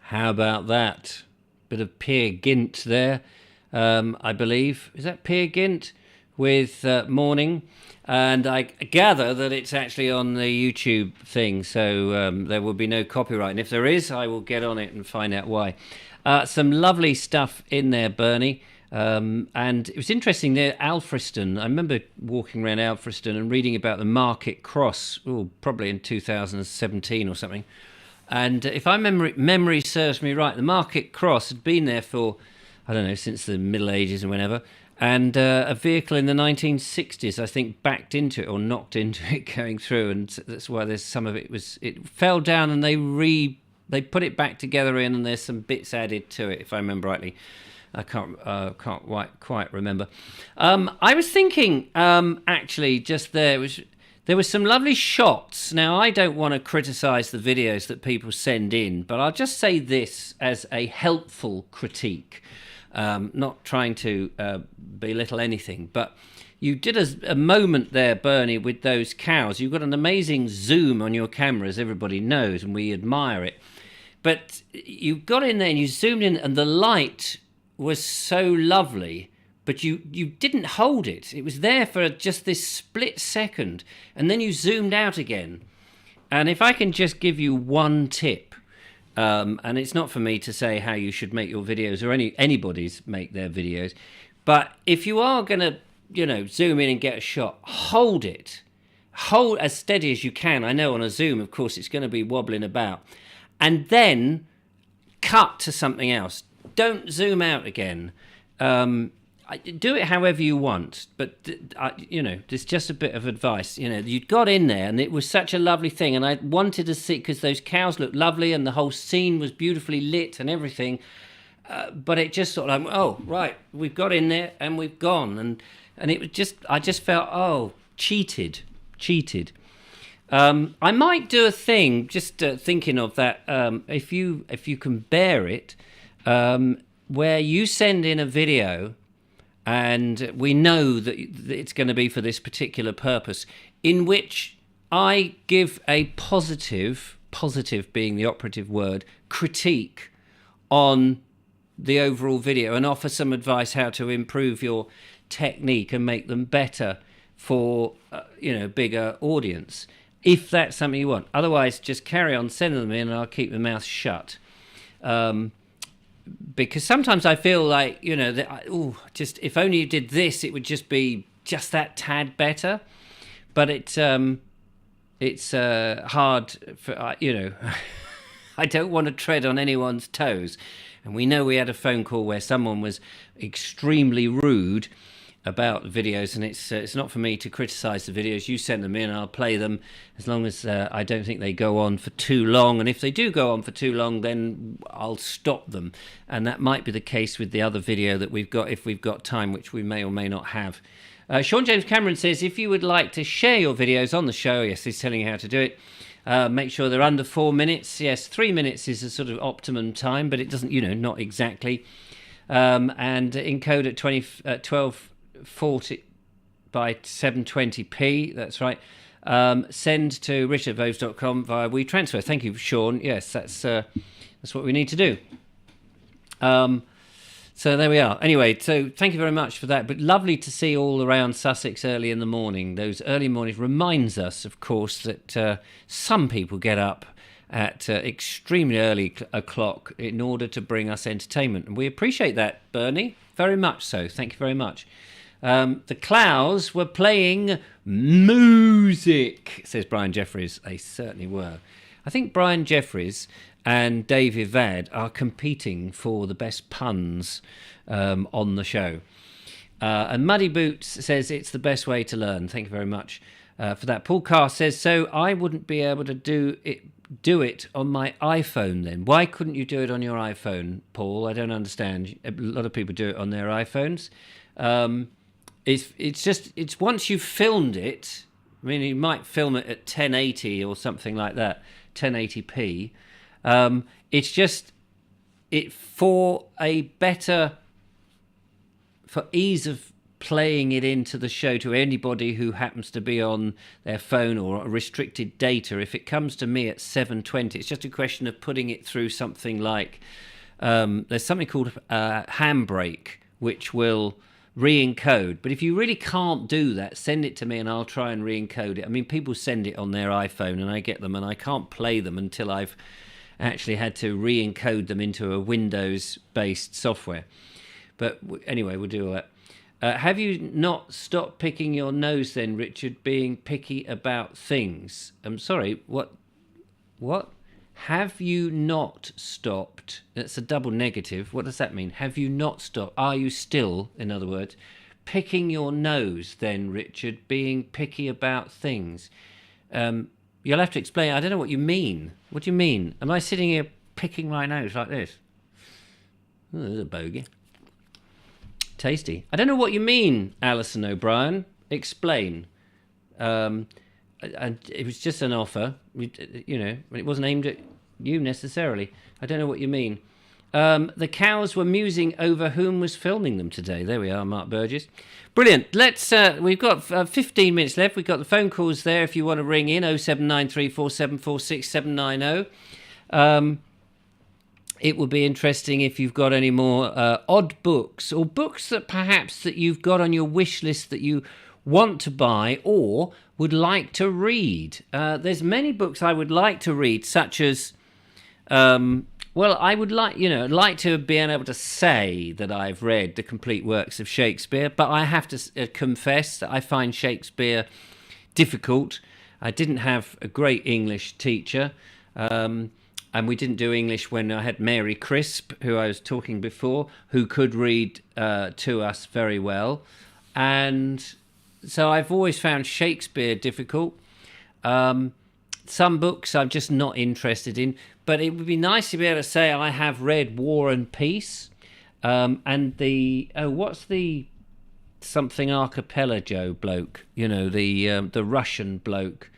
How about that? Bit of Peer Gynt there, I believe. Is that Peer Gynt with Morning? And I gather that it's actually on the YouTube thing, so there will be no copyright. And if there is, I will get on it and find out why. Some lovely stuff in there, Bernie. And it was interesting near Alfriston. I remember walking around Alfriston and reading about the Market Cross, probably in 2017 or something. And if memory serves me right, the Market Cross had been there for, I don't know, since the Middle Ages and whenever. And a vehicle in the 1960s, I think, backed into it or knocked into it going through. And that's why there's some of it fell down and they put it back together and there's some bits added to it, if I remember rightly. I can't quite remember. I was thinking, actually, just there were some lovely shots. Now, I don't want to criticise the videos that people send in, but I'll just say this as a helpful critique, not trying to belittle anything. But you did a moment there, Bernie, with those cows. You've got an amazing zoom on your camera, as everybody knows, and we admire it. But you got in there and you zoomed in, and the light was so lovely. But you didn't hold it. It was there for just this split second. And then you zoomed out again. And if I can just give you one tip, and it's not for me to say how you should make your videos or anybody's make their videos, but if you are going to, zoom in and get a shot, hold it. Hold as steady as you can. I know on a Zoom, of course, it's going to be wobbling about. And then cut to something else. Don't zoom out again. Do it however you want, but there's just a bit of advice. You got in there, and it was such a lovely thing, and I wanted to see because those cows looked lovely, and the whole scene was beautifully lit and everything. But it just sort of like, oh right, we've got in there and we've gone, and it was just I just felt cheated. I might do a thing, just thinking of that. If you can bear it, where you send in a video. And we know that it's going to be for this particular purpose, in which I give a positive being the operative word, critique on the overall video and offer some advice how to improve your technique and make them better for, bigger audience, if that's something you want. Otherwise, just carry on sending them in and I'll keep my mouth shut. Because sometimes I feel like, just if only you did this, it would just be just that tad better. But it's hard for, I don't want to tread on anyone's toes. And we know we had a phone call where someone was extremely rude about the videos, and it's not for me to criticise the videos. You send them in, I'll play them as long as I don't think they go on for too long. And if they do go on for too long, then I'll stop them. And that might be the case with the other video that we've got, if we've got time, which we may or may not have. Sean James Cameron says, if you would like to share your videos on the show, yes, he's telling you how to do it. Make sure they're under 4 minutes. Yes, 3 minutes is a sort of optimum time, but it doesn't, not exactly. And encode at 1240 by 720p. That's right. Send to richard@vobes.com via WeTransfer. Thank you, Sean. Yes, that's what we need to do. So there we are. Anyway, so thank you very much for that. But lovely to see all around Sussex early in the morning. Those early mornings reminds us, of course, that some people get up at extremely early o'clock in order to bring us entertainment. And we appreciate that, Bernie, very much so. Thank you very much. The Clouds were playing music, says Brian Jeffries. They certainly were. I think Brian Jeffries and David Vad are competing for the best puns on the show. And Muddy Boots says it's the best way to learn. Thank you very much for that. Paul Carr says, so I wouldn't be able to do it on my iPhone then. Why couldn't you do it on your iPhone, Paul? I don't understand. A lot of people do it on their iPhones. It's once you've filmed it, I mean, you might film it at 1080 or something like that, 1080p. It's just for ease of playing it into the show to anybody who happens to be on their phone or restricted data. If it comes to me at 7:20, it's just a question of putting it through something like there's something called Handbrake, which will re-encode. But if you really can't do that, send it to me and I'll try and re-encode it. I mean, people send it on their iPhone and I get them, and I can't play them until I've actually had to re-encode them into a Windows-based software. But anyway, we'll do all that. Have you not stopped picking your nose then, Richard, being picky about things? I'm sorry, what? Have you not stopped? That's a double negative. What does that mean? Have you not stopped? Are you still, in other words, picking your nose then, Richard, being picky about things? You'll have to explain. I don't know what you mean. What do you mean? Am I sitting here picking my nose like this? Oh, there's a bogey. Tasty. I don't know what you mean, Alison O'Brien. Explain. And it was just an offer, you know, it wasn't aimed at you necessarily. I don't know what you mean. The cows were musing over whom was filming them today. There we are, Mark Burgess. Brilliant. Let's. We've got 15 minutes left. We've got the phone calls there if you want to ring in, 07934746790. It would be interesting if you've got any more odd books or books that perhaps that you've got on your wish list that you want to buy or would like to read. There's many books I would like to read, such as, I would like to be able to say that I've read the complete works of Shakespeare, but I have to confess that I find Shakespeare difficult. I didn't have a great English teacher, and we didn't do English when I had Mary Crisp, who I was talking before, who could read to us very well. And so I've always found Shakespeare difficult. Some books I'm just not interested in, but it would be nice to be able to say I have read War and Peace, and what's the something archipelago bloke? You know, the Russian bloke.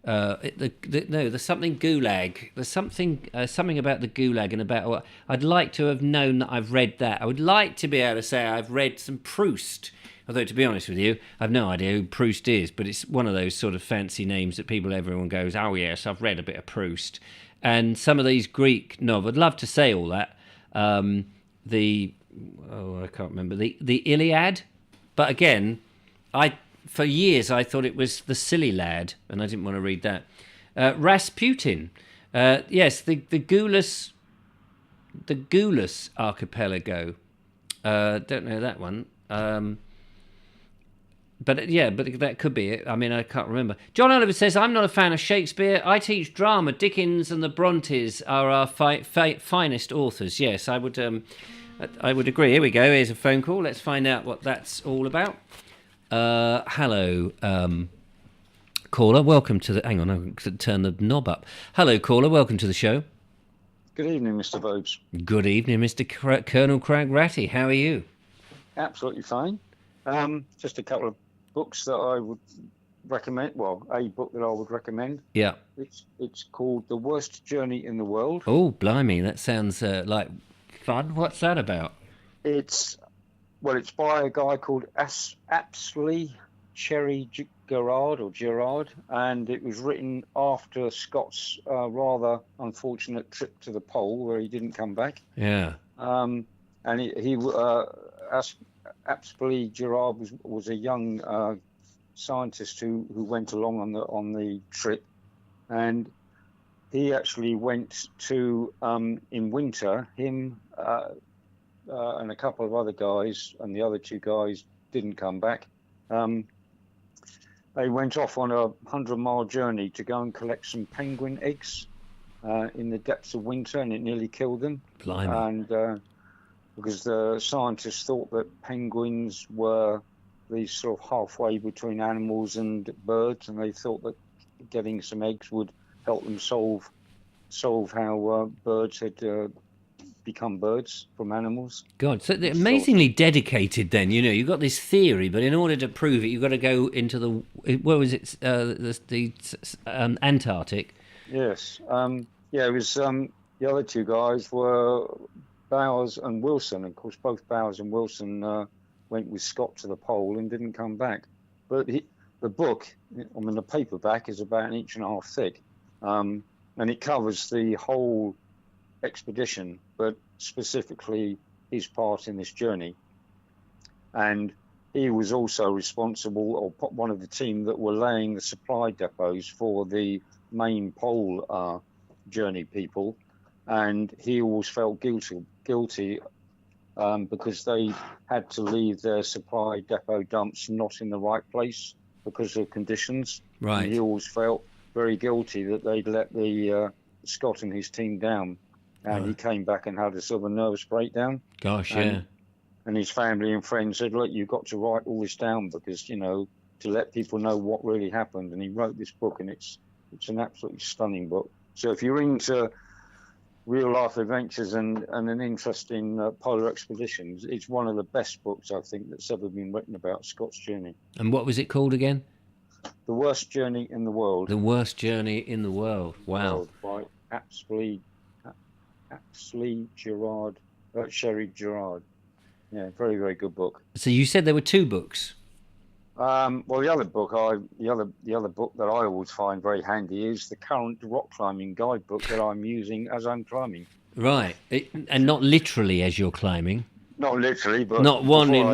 The something Gulag. There's something about the Gulag and about. I'd like to have known that I've read that. I would like to be able to say I've read some Proust. Although, to be honest with you, I've no idea who Proust is, but it's one of those sort of fancy names that everyone goes, oh yes, I've read a bit of Proust. And some of these Greek novels, I'd love to say all that. I can't remember, the Iliad. But again, for years I thought it was The Silly Lad, and I didn't want to read that. Rasputin. Yes, the Goulas archipelago. Don't know that one. But that could be it. I mean, I can't remember. John Oliver says, I'm not a fan of Shakespeare. I teach drama. Dickens and the Brontes are our finest authors. Yes, I would agree. Here we go. Here's a phone call. Let's find out what that's all about. Hello, caller. Welcome to the... Hang on, I'm going to turn the knob up. Hello, caller. Welcome to the show. Good evening, Mr. Vobes. Good evening, Mr. Colonel Crag Ratty. How are you? Absolutely fine. Just a couple of books that I would recommend. Well, a book that I would recommend. Yeah. It's called The Worst Journey in the World. Oh, blimey. That sounds like fun. What's that about? It's by a guy called Apsley Cherry Gerard, and it was written after Scott's rather unfortunate trip to the pole where he didn't come back. Yeah. And Apsley Gerard was a young scientist who went along on the trip, and he actually went to in winter. Him and a couple of other guys, and the other two guys didn't come back. They went off on a 100-mile journey to go and collect some penguin eggs in the depths of winter, and it nearly killed them. Blimey. And because the scientists thought that penguins were these sort of halfway between animals and birds, and they thought that getting some eggs would help them solve how birds had become birds from animals. God, so they're amazingly dedicated then. You know, you've got this theory, but in order to prove it, you've got to go into the Antarctic. Yes. It was the other two guys were Bowers and Wilson. Of course, both Bowers and Wilson went with Scott to the pole and didn't come back. But the book, I mean, the paperback is about 1.5 inches thick, and it covers the whole expedition, but specifically his part in this journey. And he was also responsible, or one of the team that were laying the supply depots for the main pole journey people, and he always felt guilty because they had to leave their supply depot dumps not in the right place because of conditions. Right. And he always felt very guilty that they'd let the Scott and his team down, and he came back and had a sort of a nervous breakdown. Gosh, yeah. And his family and friends said, look, you've got to write all this down because, you know, to let people know what really happened. And he wrote this book, and it's an absolutely stunning book. So if you're into real life adventures and an interest in polar expeditions, it's one of the best books, I think, that's ever been written about Scott's journey. And what was it called again? The Worst Journey in the World. The Worst Journey in the World. Wow. By Sherry Gerard. Yeah, very, very good book. So you said there were 2 books. Well, the other book that I always find very handy is the current rock climbing guidebook that I'm using as I'm climbing. Right, and not literally as you're climbing. Not literally, but not one in.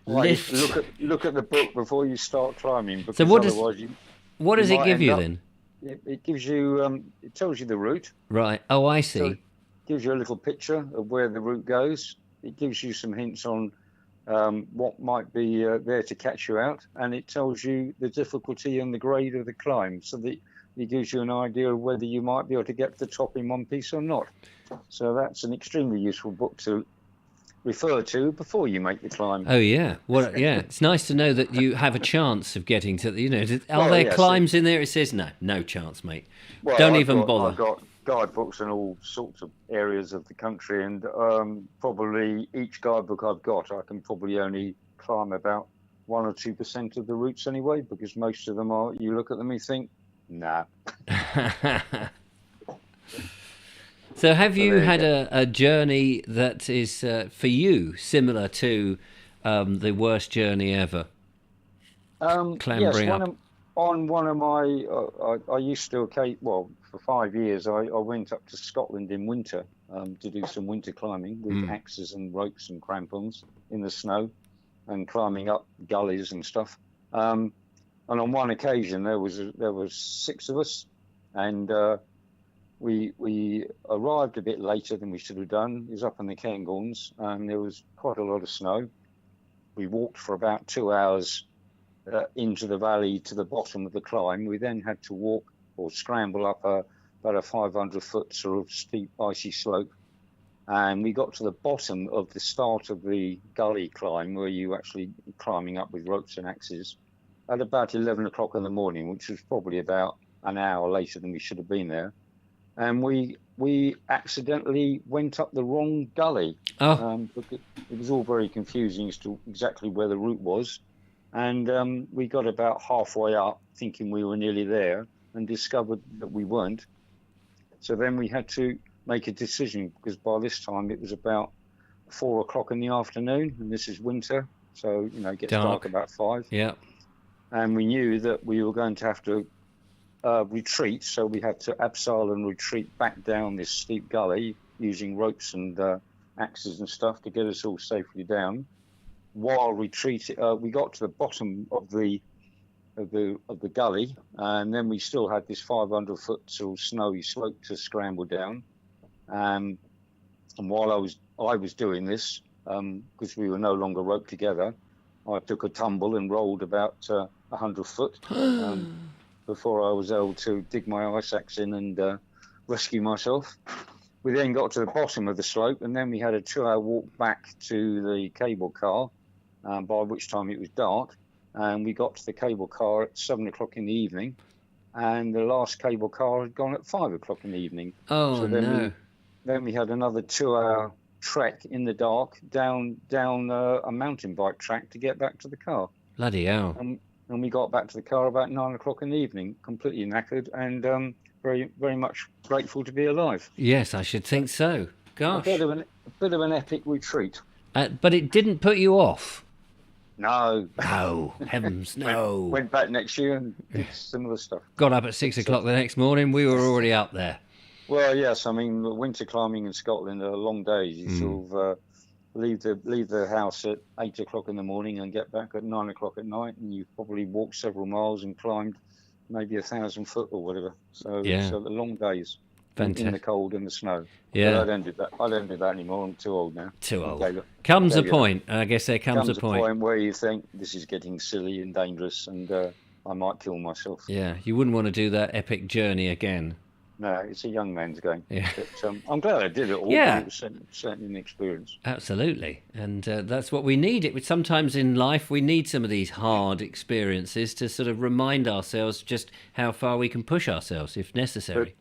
Lift. Look at the book before you start climbing. Because so what does it give you then? It gives you. It tells you the route. Right. Oh, I see. So it gives you a little picture of where the route goes. It gives you some hints on what might be there to catch you out, and it tells you the difficulty and the grade of the climb, so that it gives you an idea of whether you might be able to get to the top in one piece or not. So that's an extremely useful book to refer to before you make the climb. Oh yeah, well yeah, it's nice to know that you have a chance of getting to. You know, are there climbs in there? It says no chance, mate. Well, Don't even bother. I've got guidebooks in all sorts of areas of the country, and probably each guidebook I've got, I can probably only climb about 1 or 2% of the routes anyway, because most of them are. You look at them and you think, nah. So have you had a journey that is, for you, similar to the worst journey ever? Clambering yes, up. On one of my, I used to, for 5 years, I went up to Scotland in winter to do some winter climbing with axes and ropes and crampons in the snow and climbing up gullies and stuff. And on one occasion, there was 6 of us, and we arrived a bit later than we should have done. It was up in the Cairngorms, and there was quite a lot of snow. We walked for about 2 hours into the valley to the bottom of the climb. We then had to walk or scramble up about a 500-foot sort of steep icy slope, and we got to the bottom of the start of the gully climb, where you actually climbing up with ropes and axes, at about 11 o'clock in the morning, which was probably about an hour later than we should have been there. And we accidentally went up the wrong gully. Because it was all very confusing as to exactly where the route was. And we got about halfway up, thinking we were nearly there, and discovered that we weren't. So then we had to make a decision, because by this time it was about 4 o'clock in the afternoon, and this is winter, so it gets dark about 5. Yeah. And we knew that we were going to have to retreat, so we had to abseil and retreat back down this steep gully using ropes and axes and stuff to get us all safely down. While retreating, we got to the bottom of the gully, and then we still had this 500-foot sort of snowy slope to scramble down. And while I was doing this, because we were no longer roped together, I took a tumble and rolled about 100 foot before I was able to dig my ice axe in and rescue myself. We then got to the bottom of the slope, and then we had a 2-hour walk back to the cable car, by which time it was dark. And we got to the cable car at 7 o'clock in the evening, and the last cable car had gone at 5 o'clock in the evening. Oh, no. Then we had another 2-hour trek in the dark down a mountain bike track to get back to the car. Bloody hell. And we got back to the car about 9 o'clock in the evening, completely knackered and very, very much grateful to be alive. Yes, I should think so. Gosh. A bit of an epic retreat. But it didn't put you off. No. No, heavens, no. Went back next year and did similar stuff. Got up at 6 o'clock the next morning. We were already up there. Well, yes. I mean, winter climbing in Scotland are long days. You sort of leave the house at 8 o'clock in the morning and get back at 9 o'clock at night, and you've probably walked several miles and climbed maybe 1,000 foot or whatever. So the long days. Fantastic. In the cold and the snow. Yeah. But I don't do that. I don't do that anymore. I'm too old now. Too old. Comes a point. I guess there comes a point where you think this is getting silly and dangerous, and I might kill myself. Yeah, you wouldn't want to do that epic journey again. No, it's a young man's game. Yeah. But, I'm glad I did it all. Yeah. It was certainly an experience. Absolutely. And that's what we need. Sometimes in life we need some of these hard experiences to sort of remind ourselves just how far we can push ourselves if necessary.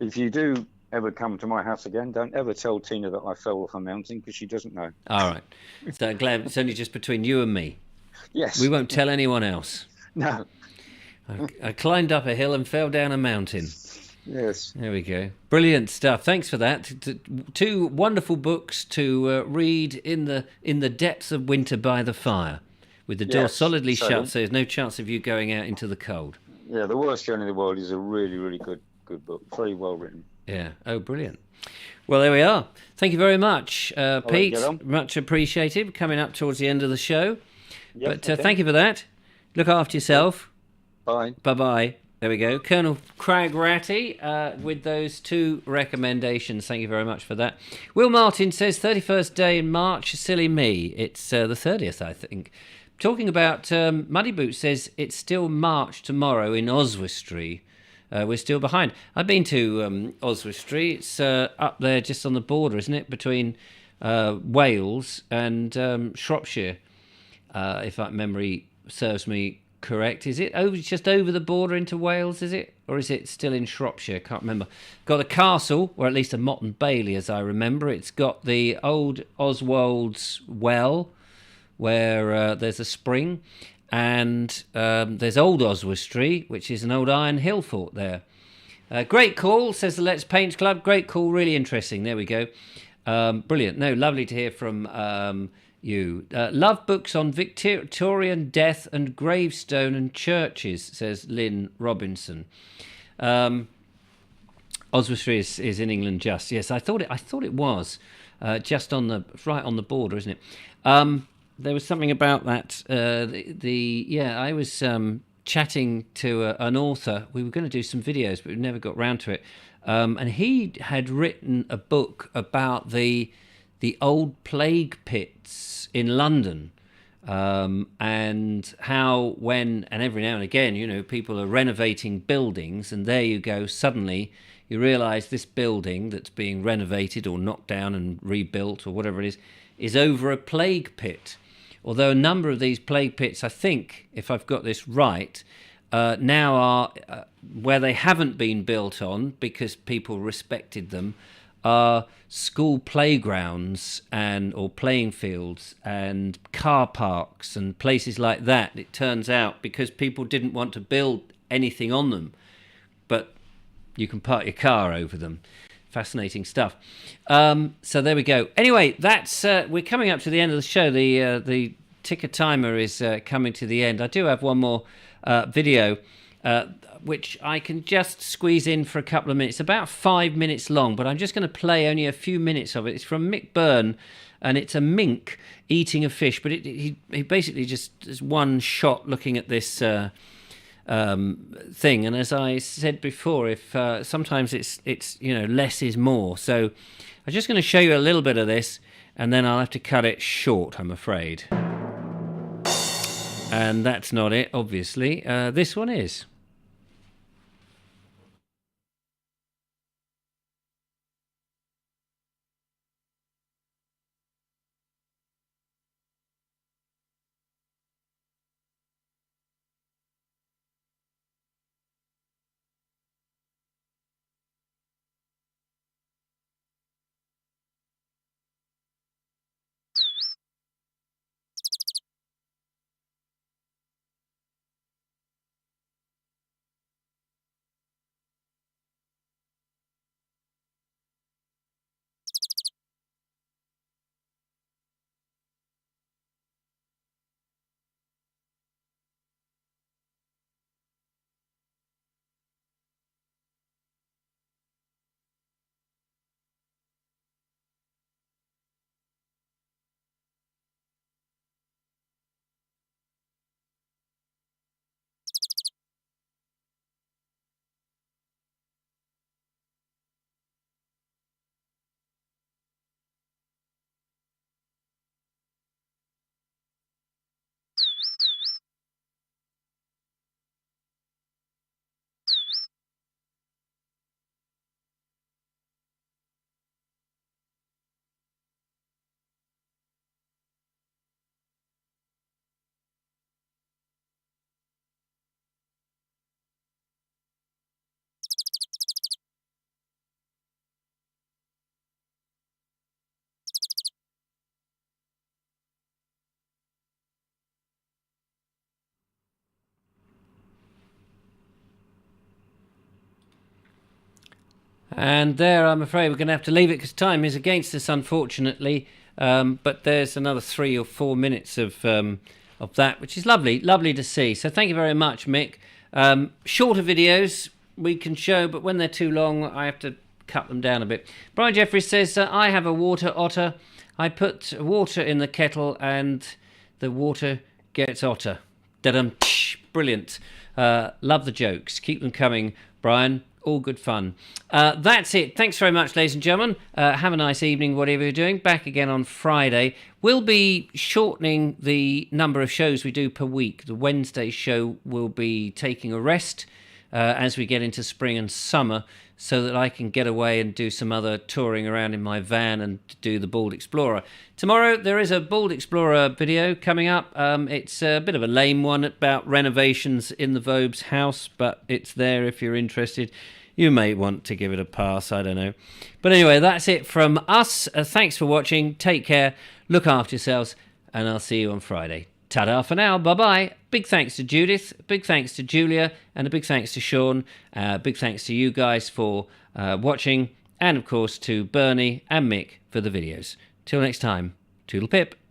If you do ever come to my house again, don't ever tell Tina that I fell off a mountain, because she doesn't know. All right. So I'm glad it's only just between you and me. Yes. We won't tell anyone else. No. I climbed up a hill and fell down a mountain. Yes. There we go. Brilliant stuff. Thanks for that. Two wonderful books to read in the depths of winter by the fire, with the door solidly shut, so there's no chance of you going out into the cold. Yeah, The Worst Journey in the World is a really, really good book. Very well written. Yeah. Oh, brilliant. Well, there we are. Thank you very much, Pete. Much appreciated. Coming up towards the end of the show. Yep, but thank you for that. Look after yourself. Bye. Bye-bye. There we go. Colonel Craig Ratty with those two recommendations. Thank you very much for that. Will Martin says, 31st day in March, silly me. It's the 30th, I think. Talking about Muddy Boots says, it's still March tomorrow in Oswestry. We're still behind. I've been to Oswestry. It's up there just on the border, isn't it, between Wales and Shropshire, if that memory serves me correct. Is it just over the border into Wales, is it? Or is it still in Shropshire? Can't remember. Got a castle, or at least a Motte and Bailey, as I remember. It's got the old Oswald's Well, where there's a spring. And there's Old Oswestry, which is an old iron hill fort there. Great call, says the Let's Paint Club. Great call, really interesting. There we go. Brilliant. No, lovely to hear from you. Love books on Victorian death and gravestone and churches, says Lynn Robinson. Oswestry is in England, just yes. I thought it was just right on the border, isn't it? There was something about that. I was chatting to an author. We were going to do some videos, but we never got round to it. And he had written a book about the old plague pits in London, and how and every now and again, people are renovating buildings, and there you go, suddenly you realise this building that's being renovated or knocked down and rebuilt or whatever it is over a plague pit. Although a number of these plague pits, I think, if I've got this right, now are where they haven't been built on because people respected them, are school playgrounds or playing fields and car parks and places like that. It turns out because people didn't want to build anything on them, but you can park your car over them. Fascinating stuff. So there we go. Anyway, that's we're coming up to the end of the show. The ticker timer is coming to the end. I do have one more video, which I can just squeeze in for a couple of minutes. About 5 minutes long, but I'm just going to play only a few minutes of it. It's from Mick Byrne, and it's a mink eating a fish. But he basically just is one shot looking at this thing, and as I said before, if sometimes it's less is more. So I'm just going to show you a little bit of this, and then I'll have to cut it short, I'm afraid. And that's not it, obviously. This one is. And there, I'm afraid we're going to have to leave it because time is against us, unfortunately. But there's another 3 or 4 minutes of that, which is lovely to see. So thank you very much, Mick. Shorter videos we can show, but when they're too long, I have to cut them down a bit. Brian Jeffries says, I have a water otter. I put water in the kettle and the water gets otter. Da-dum. Brilliant. Love the jokes. Keep them coming, Brian. All good fun. That's it. Thanks very much, ladies and gentlemen. Have a nice evening, whatever you're doing. Back again on Friday. We'll be shortening the number of shows we do per week. The Wednesday show will be taking a rest as we get into spring and summer, so that I can get away and do some other touring around in my van and do the Bald Explorer. Tomorrow there is a Bald Explorer video coming up. It's a bit of a lame one about renovations in the Vobes house, but it's there if you're interested. You may want to give it a pass, I don't know. But anyway, that's it from us. Thanks for watching. Take care, look after yourselves, and I'll see you on Friday. Ta-da for now, bye-bye. Big thanks to Judith, big thanks to Julia, and a big thanks to Sean. Big thanks to you guys for watching, and of course to Bernie and Mick for the videos. Till next time, toodle pip.